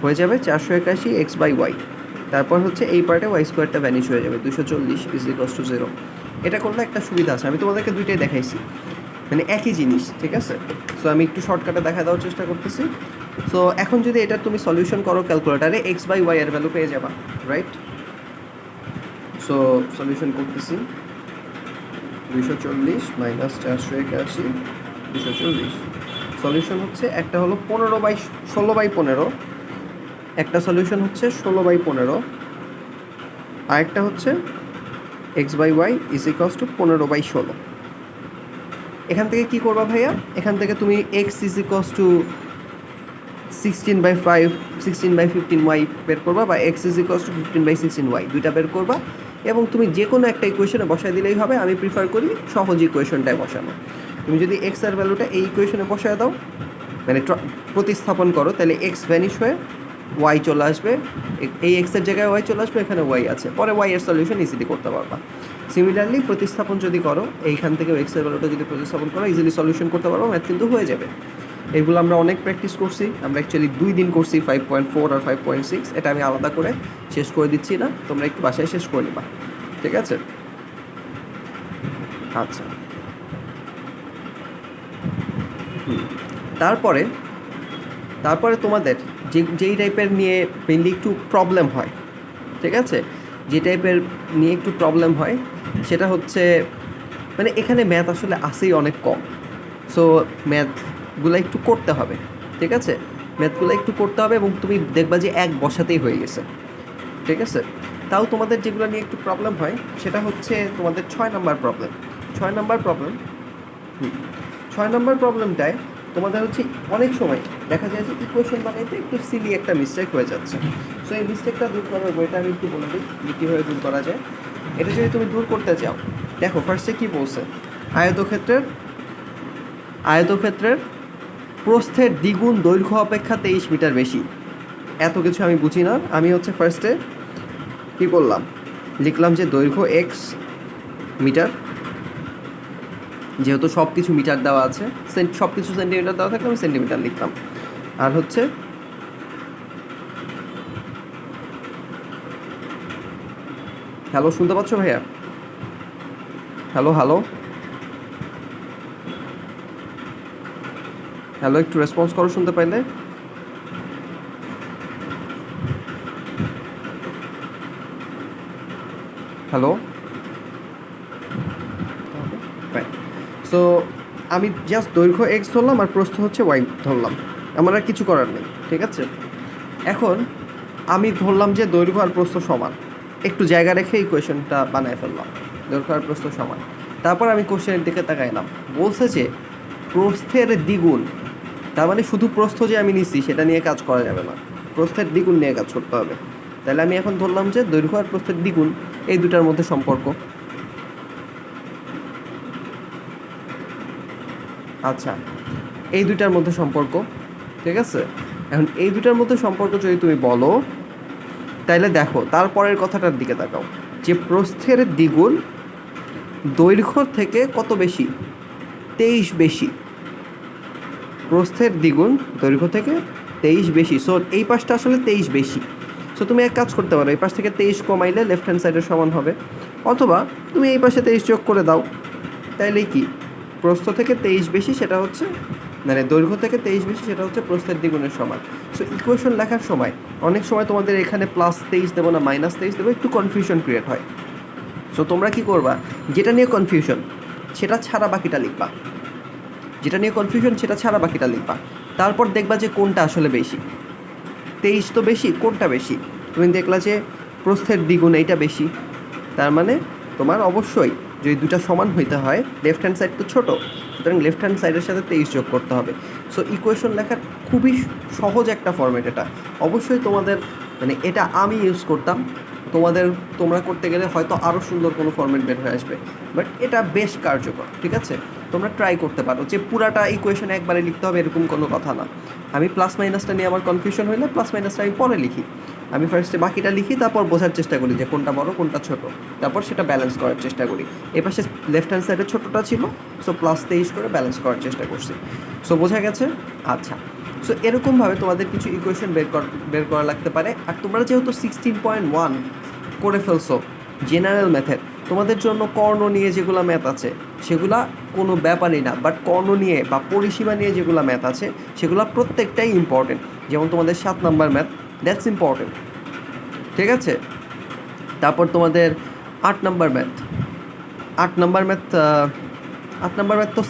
হয়ে যাবে 481 এক্স বাই ওয়াই, তারপর হচ্ছে এই পার্টে ওয়াই স্কোয়ারটা ভ্যানিশ হয়ে যাবে 240 ইজ ইকুয়ালস টু 0। এটা করলে একটা সুবিধা আছে, আমি তোমাদেরকে দুইটাই দেখাইছি, মানে একই জিনিস, ঠিক আছে। সো আমি একটু শর্টকাটে দেখা দেওয়ার চেষ্টা করতেছি। সো এখন যদি এটা তুমি সলিউশন করো ক্যালকুলেটারে, এক্স বাই ওয়াই এর ভ্যালু পেয়ে যাবা, রাইট। সো সলিউশন করতেছি, 240 মাইনাস 481 240, সলিউশন হচ্ছে একটা হলো 16/15, একটা সলিউশন হচ্ছে 16/15, আরেকটা হচ্ছে x by y is equals to 15/16। এখান থেকে কী করবা ভাইয়া, এখান থেকে তুমি x is equals to 16/5 16/15 y বের করবা, বা x is equals to 15/16 y, দুইটা বের করবা এবং তুমি যে কোনো একটা ইকুয়েশনে বসায় দিলেই হবে। আমি প্রিফার করি সহজ ইকুয়েশনটায় বসানো। তুমি যদি এক্স এর ভ্যালুটা এই ইকুয়েশনে বসায় দাও, মানে প্রতিস্থাপন করো, তাহলে এক্স ভ্যানিশ হয়ে ওয়াই চলে আসবে, এই এক্সের জায়গায় ওয়াই চলে আসবে, এখানে ওয়াই আছে, পরে ওয়াই এর সলিউশন ইজিলি করতে পারবা। সিমিলারলি প্রতিস্থাপন যদি করো, এইখান থেকে এক্সের ভ্যালুটা যদি প্রতিস্থাপন করো, ইজিলি সলিউশন করতে পারবো, ম্যাথ কিন্তু হয়ে যাবে। এগুলো আমরা অনেক প্র্যাকটিস করছি, আমরা অ্যাকচুয়ালি 2 দিন করছি 5.4 আর 5.6, এটা আমি আলাদা করে শেষ করে দিচ্ছি না, তোমরা একটু বাসায় শেষ করে নিবা, ঠিক আছে। আচ্ছা, তারপরে তোমাদের যেই টাইপের নিয়ে মেনলি একটু প্রবলেম হয়, ঠিক আছে, যে টাইপের নিয়ে একটু প্রবলেম হয় সেটা হচ্ছে, মানে এখানে ম্যাথ আসলে আসেই অনেক কম, সো ম্যাথগুলো একটু করতে হবে, ঠিক আছে, ম্যাথগুলো একটু করতে হবে এবং তুমি দেখবা যে এক বসাতেই হয়ে গেছে, ঠিক আছে। তাও তোমাদের যেগুলো নিয়ে একটু প্রবলেম হয় সেটা হচ্ছে তোমাদের 6 নম্বর প্রবলেম। 6 নম্বর প্রবলেমটায় তোমাদের হচ্ছে অনেক সময় দেখা যায় যে ইকুয়েশন বানাইতে একটু সিলি একটা মিস্টেক হয়ে যাচ্ছে। সো এই মিস্টেকটা দূর করার বইটা আমি একটু বলে দিই কীভাবে দূর করা যায়। এটা যদি তুমি দূর করতে চাও, দেখো ফার্স্টে কী বলছে, আয়তক্ষেত্রের প্রস্থের দ্বিগুণ দৈর্ঘ্য অপেক্ষা 23 মিটার বেশি। এত কিছু আমি বুঝি না, আমি হচ্ছে ফার্স্টে কী করলাম, লিখলাম যে দৈর্ঘ্য এক্স মিটার, যেহেতু সব কিছু মিটার দেওয়া আছে, সব কিছু সেন্টিমিটার দেওয়া থাকলে আমি সেন্টিমিটার লিখতাম। আর হচ্ছে হ্যালো, শুনতে পাচ্ছ ভাইয়া? হ্যালো হ্যালো হ্যালো, একটু রেসপন্স করো শুনতে পাইলে। হ্যালো, সো আমি জাস্ট দৈর্ঘ্য এক্স ধরলাম আর প্রস্থ হচ্ছে ওয়াই ধরলাম, আমার আর কিছু করার নেই, ঠিক আছে। এখন আমি ধরলাম যে দৈর্ঘ্য আর প্রস্থ সমান, একটু জায়গা রেখে ইকুয়েশনটা বানায় ফেললাম, দৈর্ঘ্য আর প্রস্থ সমান। তারপর আমি কোশ্চেনের দিকে তাকাইলাম, বলছে যে প্রস্থের দ্বিগুণ, তার মানে শুধু প্রস্থ যে আমি নিচ্ছি সেটা নিয়ে কাজ করা যাবে না, প্রস্থের দ্বিগুণ নিয়ে কাজ করতে হবে। তাহলে আমি এখন ধরলাম যে দৈর্ঘ্য আর প্রস্থের দ্বিগুণ, এই দুটার মধ্যে সম্পর্ক। আচ্ছা, এই দুইটার মধ্যে সম্পর্ক, ঠিক আছে। এখন এই দুটার মধ্যে সম্পর্ক যদি তুমি বলো, তাহলে দেখো তারপরের কথাটার দিকে তাকাও, যে প্রস্থের দ্বিগুণ দৈর্ঘ্য থেকে কত বেশি, 23 বেশি। প্রস্থের দ্বিগুণ দৈর্ঘ্য থেকে 23 বেশি, সো এই পাশটা আসলে 23 বেশি। সো তুমি এক কাজ করতে পারো, এই পাশ থেকে 23 কমাইলে লেফট হ্যান্ড সাইডের সমান হবে, অথবা তুমি এই পাশে 23 যোগ করে দাও, তাইলেই কি প্রস্থ থেকে 23 বেশি, সেটা হচ্ছে মানে দৈর্ঘ্য থেকে 23 বেশি, সেটা হচ্ছে প্রস্থের দ্বিগুণের সমান। সো ইকুয়েশন লেখার সময় অনেক সময় তোমাদের এখানে +23 দেবো না -23 দেবো, একটু কনফিউশন ক্রিয়েট হয়। সো তোমরা কি করবা, যেটা নিয়ে কনফিউশন সেটা ছাড়া বাকিটা লিখবা, তারপর দেখবা যে কোনটা আসলে বেশি। 23 তো বেশি, কোনটা বেশি? তুমি দেখলা যে প্রস্থের দ্বিগুণ এইটা বেশি, তার মানে তোমার অবশ্যই যদি দুটা সমান হইতে হয়, লেফট হ্যান্ড সাইড তো ছোটো, সুতরাং লেফট হ্যান্ড সাইডের সাথে 23 যোগ করতে হবে। সো ইকুয়েশন লেখার খুবই সহজ একটা ফর্মেট এটা। অবশ্যই তোমাদের মানে এটা আমি ইউজ করতাম, তোমরা করতে গেলে হয়তো আরও সুন্দর কোনো ফর্মেট বের হয়ে আসবে, বাট এটা বেশ কার্যকর। ঠিক আছে, তোমরা ট্রাই করতে পারো। যে পুরাটা ইকুয়েশন একবারে লিখতে হবে এরকম কোনো কথা না। আমি প্লাস মাইনাসটা নিয়ে আমার কনফিউশন হইলে প্লাস মাইনাসটা আমি পরে লিখি, আমি ফার্স্টে বাকিটা লিখি, তারপর বোঝার চেষ্টা করি যে কোনটা বড় কোনটা ছোট, তারপর সেটা ব্যালেন্স করার চেষ্টা করি। এ পাশে লেফট হ্যান্ড সাইডে ছোটোটা ছিল, সো +23 করে ব্যালেন্স করার চেষ্টা করছি। সো বোঝা গেছে? আচ্ছা, সো এরকমভাবে তোমাদের কিছু ইকুয়েশন বের করা লাগতে পারে। আর তোমরা যেহেতু 16.1 করে ফেলছো জেনারেল ম্যাথের, তোমাদের জন্য কর্ণ নিয়ে যেগুলো ম্যাথ আছে সেগুলা কোনো ব্যাপারই না, বাট কর্ণ নিয়ে বা পরিসীমা নিয়ে যেগুলো ম্যাথ আছে সেগুলো প্রত্যেকটাই ইম্পর্টেন্ট। যেমন তোমাদের 7 নাম্বার ম্যাথ, দ্যাটস ইম্পর্টেন্ট। ঠিক আছে, তারপর তোমাদের 8 নাম্বার ম্যাথ, 8 নাম্বার ম্যাথ তো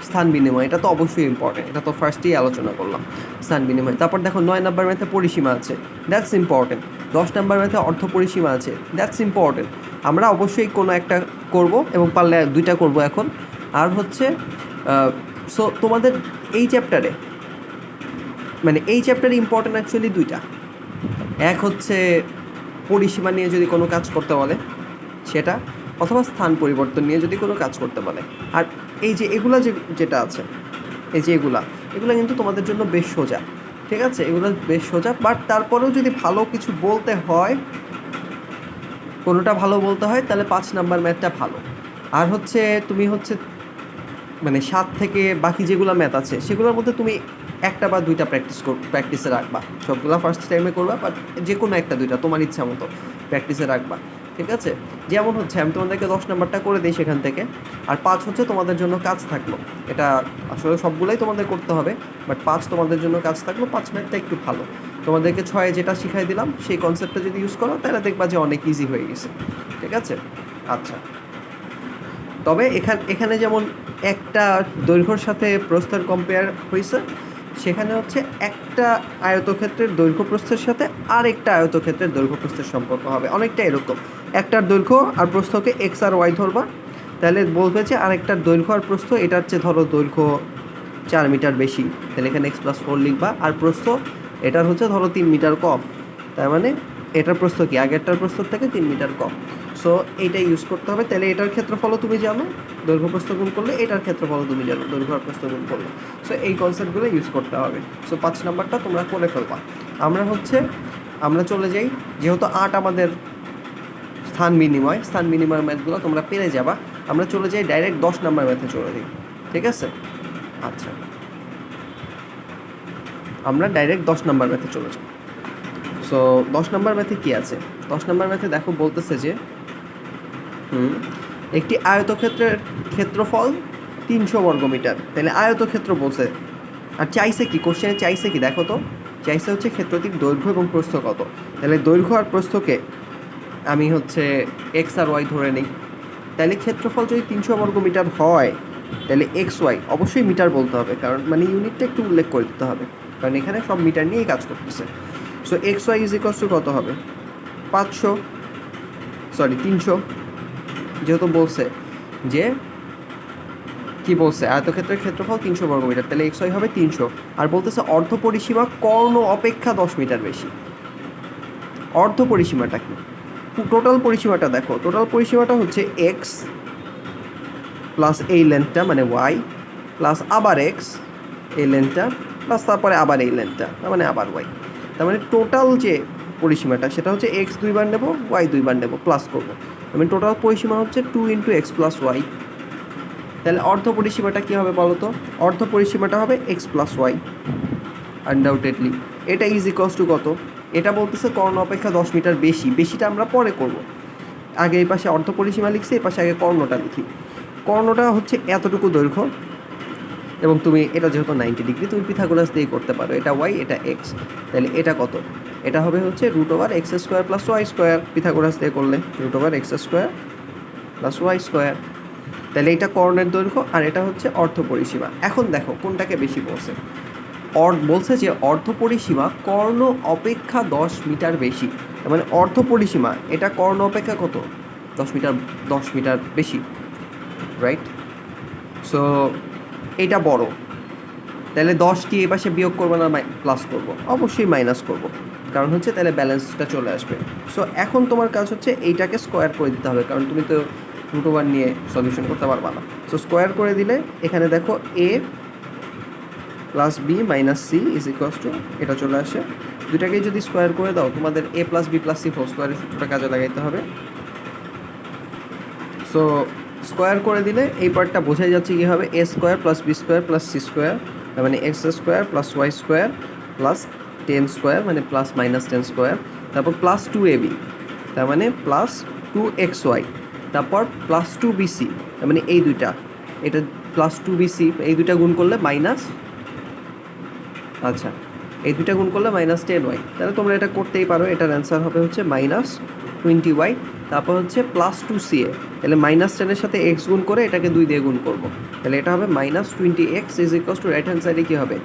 স্থান বিনিময়, এটা তো অবশ্যই ইম্পর্টেন্ট, এটা তো ফার্স্টেই আলোচনা করলাম, স্থান বিনিময়। তারপর দেখো 9 নাম্বার ম্যাথে পরিসীমা আছে, দ্যাটস ইম্পর্টেন্ট। 10 নাম্বার ম্যাথে অর্থ পরিসীমা আছে, দ্যাটস ইম্পর্টেন্ট। আমরা অবশ্যই কোনো একটা করব, এবং পারলে 2টা করব এখন। আর হচ্ছে সো তোমাদের এই চ্যাপ্টারে ইম্পর্টেন্ট অ্যাকচুয়ালি 2টা। এক হচ্ছে পরিসীমা নিয়ে যদি কোনো কাজ করতে বলে সেটা, অথবা স্থান পরিবর্তন নিয়ে যদি কোনো কাজ করতে বলে। আর এই যে এগুলা যেটা আছে, এই যে এগুলা কিন্তু তোমাদের জন্য বেশ সোজা। ঠিক আছে, এগুলো বেশ সোজা, বাট তারপরেও যদি ভালো কিছু বলতে হয়, কোনোটা ভালো বলতে হয়, তাহলে 5 নাম্বার ম্যাথটা ভালো। আর হচ্ছে তুমি হচ্ছে 7 থেকে বাকি যেগুলো ম্যাথ আছে সেগুলোর মধ্যে তুমি 1টা বা 2টা প্র্যাকটিসে রাখবা। সবগুলো ফার্স্ট টাইমে করবা, বাট যে কোনো 1টা 2টা তোমার ইচ্ছা মতো প্র্যাকটিসে রাখবা। ঠিক আছে, যেমন হচ্ছে আমি তোমাদেরকে 10 নাম্বারটা করে দিই সেখান থেকে, আর 5 হচ্ছে তোমাদের জন্য কাজ থাকলো। এটা আসলে সবগুলোই তোমাদের করতে হবে, বাট 5 তোমাদের জন্য কাজ থাকলো। 5 ম্যাথটা একটু ভালো, তোমাদেরকে 6 যেটা শিখাই দিলাম সেই কনসেপ্টটা যদি ইউজ করো তাহলে দেখবা যে অনেক ইজি হয়ে গেছে। ঠিক আছে, আচ্ছা। তবে এখানে যেমন একটা দৈর্ঘ্যর সাথে প্রস্থের কম্পেয়ার হয়েছে, সেখানে হচ্ছে একটা আয়তক্ষেত্রের দৈর্ঘ্য প্রস্থের সাথে আরেকটা আয়তক্ষেত্রের দৈর্ঘ্য প্রস্থের সম্পর্ক হবে অনেকটা এরকম। একটার দৈর্ঘ্য আর প্রস্থকে এক্স আর ওয়াই ধরবা, তাহলে বলবে যে আরেকটার দৈর্ঘ্য আর প্রস্থ এটার চেয়ে ধরো দৈর্ঘ্য 4 মিটার বেশি, তাহলে এখানে x+4 লিখবা। আর প্রস্থ এটার হচ্ছে ধরো 3 মিটার কম, তার মানে এটার প্রস্থ কি আগেরটার প্রস্থ থেকে 3 মিটার কম। সো এইটা ইউজ করতে হবে। তাহলে এটার ক্ষেত্রফলও তুমি জানো, দৈর্ঘ্য প্রস্থ গুণ করলে এটার ক্ষেত্রফলও তুমি জানো, দৈর্ঘ্য আর প্রস্থ গুণ করলে। সো এই কনসেপ্টগুলো ইউজ করতে হবে। সো 5 নাম্বারটা তোমরা করে ফেলবা। আমরা চলে যাই, যেহেতু 8 আমাদের স্থান বিনিময় ম্যাথগুলো তোমরা পেরে যাবা। আমরা চলে যাই ডাইরেক্ট 10 নাম্বার ম্যাথে চলে যাই। ঠিক আছে, আচ্ছা, আমরা ডাইরেক্ট 10 নাম্বার ম্যাথে চলে যাই। সো 10 নাম্বার ম্যাথে কী আছে? 10 নাম্বার ম্যাথে দেখো বলতেছে যে একটি আয়তক্ষেত্রের ক্ষেত্রফল 300 বর্গমিটার। তাহলে আয়তক্ষেত্র বলছে, আর চাইছে কি, কোশ্চেনে চাইছে কি দেখো তো, চাইছে হচ্ছে ক্ষেত্রটির দৈর্ঘ্য এবং প্রস্থ কত। তাহলে দৈর্ঘ্য আর প্রস্থকে আমি হচ্ছে এক্স আর ওয়াই ধরে নিই। তাহলে ক্ষেত্রফল যদি 300 বর্গমিটার হয়, তাহলে এক্স ওয়াই অবশ্যই মিটার বলতে হবে, কারণ ইউনিটটা একটু উল্লেখ করে দিতে হবে, কারণ এখানে সব মিটার নিয়েই কাজ করতেছে। So x y is equals to কত হবে? 300, যেহেতু বলছে যে কি বলছে, আয়তক্ষেত্রের ক্ষেত্রফল 300 বর্গমিটার, তাহলে এক্স ওয়াই হবে 300। আর বলতেছে অর্ধ পরিসীমা কর্ণ অপেক্ষা 10 মিটার বেশি। অর্ধ পরিসীমাটা কি? টোটাল পরিসীমাটা দেখো, টোটাল পরিসীমাটা হচ্ছে এক্স প্লাস এই লেন্থটা মানে ওয়াই, প্লাস আবার এক্স এই লেন্থটা, প্লাস তারপরে আবার এই লেন্থটা, তার মানে আবার ওয়াই। তার মানে টোটাল যে পরিসীমাটা সেটা হচ্ছে এক্স 2 বার নেবো, ওয়াই 2 বার নেবো, প্লাস করবো। মানে টোটাল পরিসীমা হচ্ছে 2 × x + y। তাহলে অর্ধ পরিসীমাটা কী হবে বলো তো? অর্ধ পরিসীমাটা হবে x + y আনডাউটেডলি। এটা ইজ ইকুয়ালস টু কত? এটা বলতেছে কর্ণ অপেক্ষা 10 মিটার বেশি। বেশিটা আমরা পরে করব, আগে এই পাশে অর্ধ পরিসীমা লিখছি, এই পাশে আগে কর্ণটা লিখি। কর্ণটা হচ্ছে এতটুকু দৈর্ঘ্য, এবং তুমি এটা যেহেতু 90 ডিগ্রি তুমি পিথাগোরাস দিয়ে করতে পারো। এটা ওয়াই, এটা এক্স, তাহলে এটা কত? এটা হবে হচ্ছে √x² + y²। পিথাগোরাস দিয়ে করলে √x² + y²। তাহলে এটা কর্ণের দৈর্ঘ্য, আর এটা হচ্ছে অর্ধ পরিসীমা। এখন দেখো কোনটাকে বেশি বলছে। বলছে যে অর্ধ পরিসীমা কর্ণ অপেক্ষা 10 মিটার বেশি। তার মানে অর্ধ পরিসীমা এটা কর্ণ অপেক্ষা কত? 10 মিটার বেশি। রাইট? সো এটা বড়, তাহলে 10টি এ পাশে বিয়োগ করবো না প্লাস করব? অবশ্যই মাইনাস করব, কারণ হচ্ছে তাহলে ব্যালেন্সটা চলে আসবে। সো এখন তোমার কাজ হচ্ছে এইটাকে স্কোয়ার করে দিতে হবে, কারণ তুমি তো রুট ওভার নিয়ে সলিউশন করতে পারবা না। সো স্কোয়ার করে দিলে এখানে দেখো A plus B minus C is equals to এটা চলে আসে। দুটাকেই যদি স্কোয়ার করে দাও, তোমাদের A plus B plus C whole স্কোয়ারের সূত্রটা কাজে লাগাইতে হবে। সো স্কোয়ার করে দিলে এই পার্টটা বোঝাই যাচ্ছে কী হবে, A square plus B square plus C square, তার মানে X square plus Y square plus 10 square, মানে প্লাস মাইনাস 10 স্কোয়ার, তারপর প্লাস 2ab, তার মানে প্লাস 2xy, তারপর প্লাস 2bc, তার মানে এই দুইটা, এটা প্লাস 2bc, এই দুইটা গুণ করলে মাইনাস, আচ্ছা এই দুইটা গুণ করলে মাইনাস 10y, তাহলে তোমরা এটা করতেই পারো। এটার অ্যান্সার হবে হচ্ছে মাইনাস 20y, তারপর হচ্ছে প্লাস 2ca, তাহলে মাইনাস 10-এর সাথে এক্স গুণ করে এটাকে 2 দিয়ে গুণ করবো, তাহলে এটা হবে minus 20x is equals to right hand সাইডে কী হবে,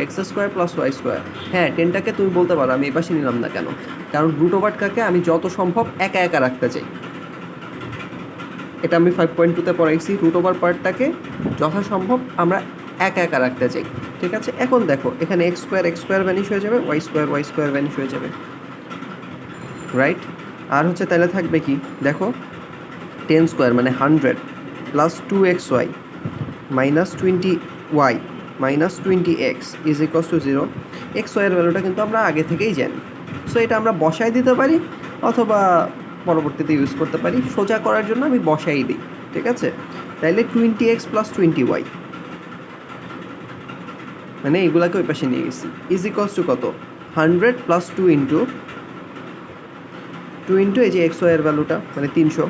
x square plus Y square. হ্যাঁ, 10টাকে তুমি বলতে পারো আমি এই পাশে নিলাম না কেন, কারণ রুট ওভারটাকে আমি যত সম্ভব একা একা রাখতে চাই। এটা আমি 5.2-তে পড়াইছি, রুট ওভার পার্টটাকে যথাসম্ভব আমরা একা একা রাখতে চাই। ঠিক আছে, এখন দেখো এখানে এক্স স্কোয়ার ভ্যানিশ হয়ে যাবে, ওয়াই স্কোয়ার ভ্যানিশ হয়ে যাবে, রাইট? আর হচ্ছে তাহলে থাকবে কি দেখো, 10 স্কোয়ার মানে 100 plus 2xy minus 20y minus 20x is equals two 0। X ওয়াইয়ের ভ্যালুটা কিন্তু আমরা আগে থেকেই জানি, সো এটা আমরা বসাই দিতে পারি অথবা পরবর্তীতে ইউজ করতে পারি। সোজা করার জন্য আমি বসাই দিই, ঠিক আছে? তাইলে 20x প্লাস 20y, মানে এইগুলাকে ওই পাশে নিয়ে গেছি, ইজ ইকুয়ালস টু কত, 100 প্লাস 2 ইন্টু এই যে এক্স ওয়াইয়ের ভ্যালুটা মানে 300,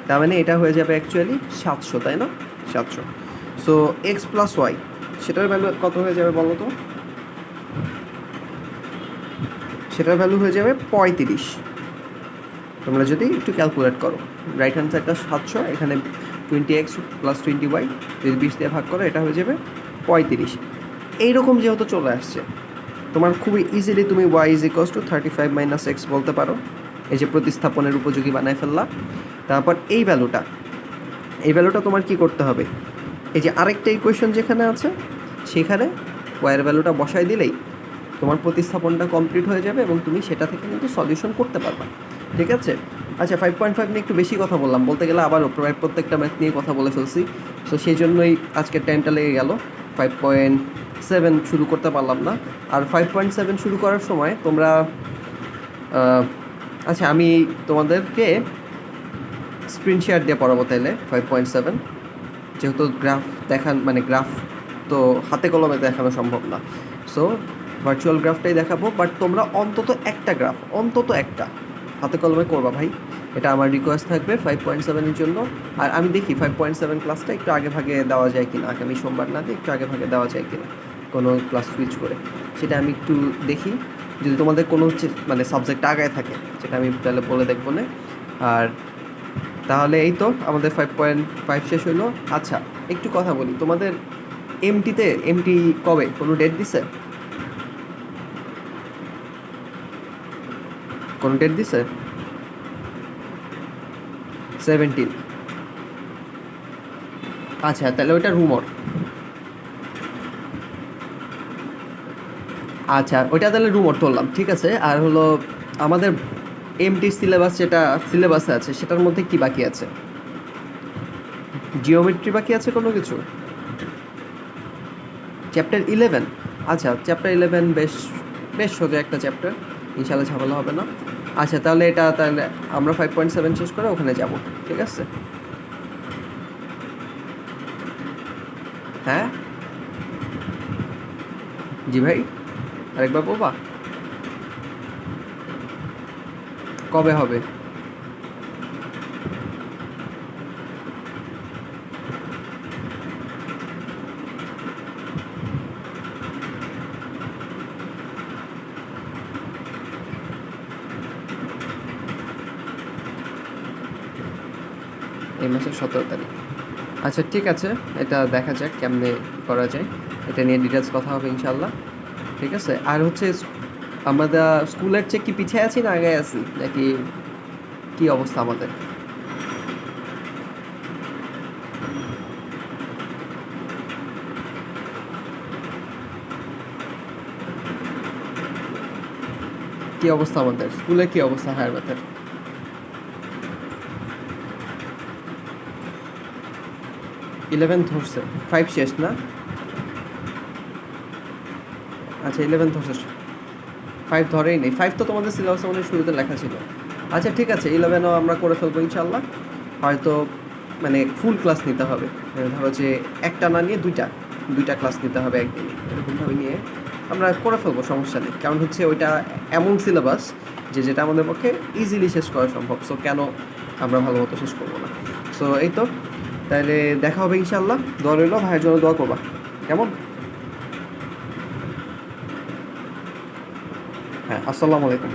তার মানে এটা হয়ে যাবে অ্যাকচুয়ালি 700, তাই না? 700। সো এক্স প্লাস ওয়াই সেটার ভ্যালু কত হয়ে যাবে বলো তো? সেটার ভ্যালু হয়ে যাবে 35। তোমরা যদি একটু ক্যালকুলেট করো, রাইট হ্যান্ড সাইডটা 700, এখানে 20x প্লাস 20y যদি 20 দিয়ে ভাগ করো, এটা হয়ে যাবে 35। এইরকম যেহেতু চলে আসছে, তোমার খুবই ইজিলি তুমি y is equals two 35 minus x বলতে পারো। এই যে প্রতিস্থাপনের উপযোগী বানায় ফেললা। তারপর এই ভ্যালুটা তোমার কি করতে হবে, এই যে আরেকটা ইকুয়েশন যেখানে আছে সেখানে ওয়াইয়ের ভ্যালুটা বসাই দিলেই তোমার প্রতিস্থাপনটা কমপ্লিট হয়ে যাবে এবং তুমি সেটা থেকে কিন্তু সলিউশন করতে পারবা। ঠিক আছে? আচ্ছা, 5.5 নিয়ে একটু বেশি কথা বললাম, বলতে গেলে আবারও প্রায় প্রত্যেকটা ম্যাথ নিয়ে কথা বলে ফেলছি। সো সেই জন্যই আজকের টাইমটা লেগে গেল, 5.7 শুরু করতে পারলাম না। আর 5.7 শুরু করার সময় তোমরা আচ্ছা আমি তোমাদেরকে স্ক্রিন শেয়ার দিয়ে পড়াবো তাইলে 5.7, যেহেতু গ্রাফ মানে গ্রাফ তো হাতে কলমে দেখানো সম্ভব না। সো ভার্চুয়াল গ্রাফটাই দেখাবো, বাট তোমরা অন্তত একটা গ্রাফ, অন্তত একটা হাতে কলমে করবা ভাই, এটা আমার রিকোয়েস্ট থাকবে 5.7-এর জন্য। আর আমি দেখি 5.7 ক্লাসটা একটু আগে ভাগে দেওয়া যায় কিনা, আগামী সোমবার না দিয়ে একটু আগে ভাগে দেওয়া যায় কিনা কোনো ক্লাস সুইচ করে, সেটা আমি একটু দেখি। যদি তোমাদের কোনো মানে সাবজেক্ট আগায় থাকে সেটা আমি তাহলে বলে দেখবো না। আর তাহলে এই তো আমাদের 5.5 শেষ হইলো। আচ্ছা একটু কথা বলি, তোমাদের এমটি কবে, কোনো ডেট দিছে? কোনো ডেট দিছে? 17। আচ্ছা তাহলে ওইটা রুমর। আচ্ছা ওইটা তাহলে রুমর ধরলাম, ঠিক আছে। আর হলো আমাদের এমটির সিলেবাস, যেটা সিলেবাসে আছে সেটার মধ্যে কি বাকি আছে? জিওমেট্রি বাকি আছে কোনো কিছু? চ্যাপ্টার 11? আচ্ছা চ্যাপ্টার 11 বেশ সোজা একটা চ্যাপ্টার, ইনশাআল্লাহ ঝামেলা হবে না। আচ্ছা তাহলে আমরা 5.7 শেষ করে ওখানে যাব, ঠিক আছে? হ্যাঁ জি ভাই, আরেকবার বলবা কবে হবে? এই মাসের 17 তারিখ। আচ্ছা ঠিক আছে, এটা দেখা যাক কেমনে করা যায়, এটা নিয়ে ডিটেলস কথা হবে ইনশাল্লাহ, ঠিক আছে। আর হচ্ছে আমরা স্কুলের চেয়ে কি পিছিয়ে আছি না আগে আছি, নাকি কি অবস্থা আমাদের? কি অবস্থা আমাদের স্কুলে, কি অবস্থা হায়ার ম্যাথের? 11 ধরছে, 5 শেষ না? আচ্ছা 11 ধরছে, 5 ধরেই নেই। 5 তো তোমাদের সিলেবাসে মনে হয় শুরুতে লেখা ছিল। আচ্ছা ঠিক আছে, 11ও আমরা করে ফেলবো ইনশাল্লাহ। হয়তো মানে ফুল ক্লাস নিতে হবে, ধরো যে একটা না নিয়ে দুইটা ক্লাস নিতে হবে একদিনে, এরকমভাবে নিয়ে আমরা করে ফেলবো, সমস্যা নেই। কারণ হচ্ছে ওইটা এমন সিলেবাস যেটা আমাদের পক্ষে ইজিলি শেষ করা সম্ভব। সো কেন আমরা ভালো মতো শেষ করবো না? সো এই তো, তাহলে দেখা হবে ইনশাল্লাহ। দোয়া রইল, ভাইয়ের জন্য দোয়া করবা, কেমন? হ্যাঁ, আসসালামু আলাইকুম।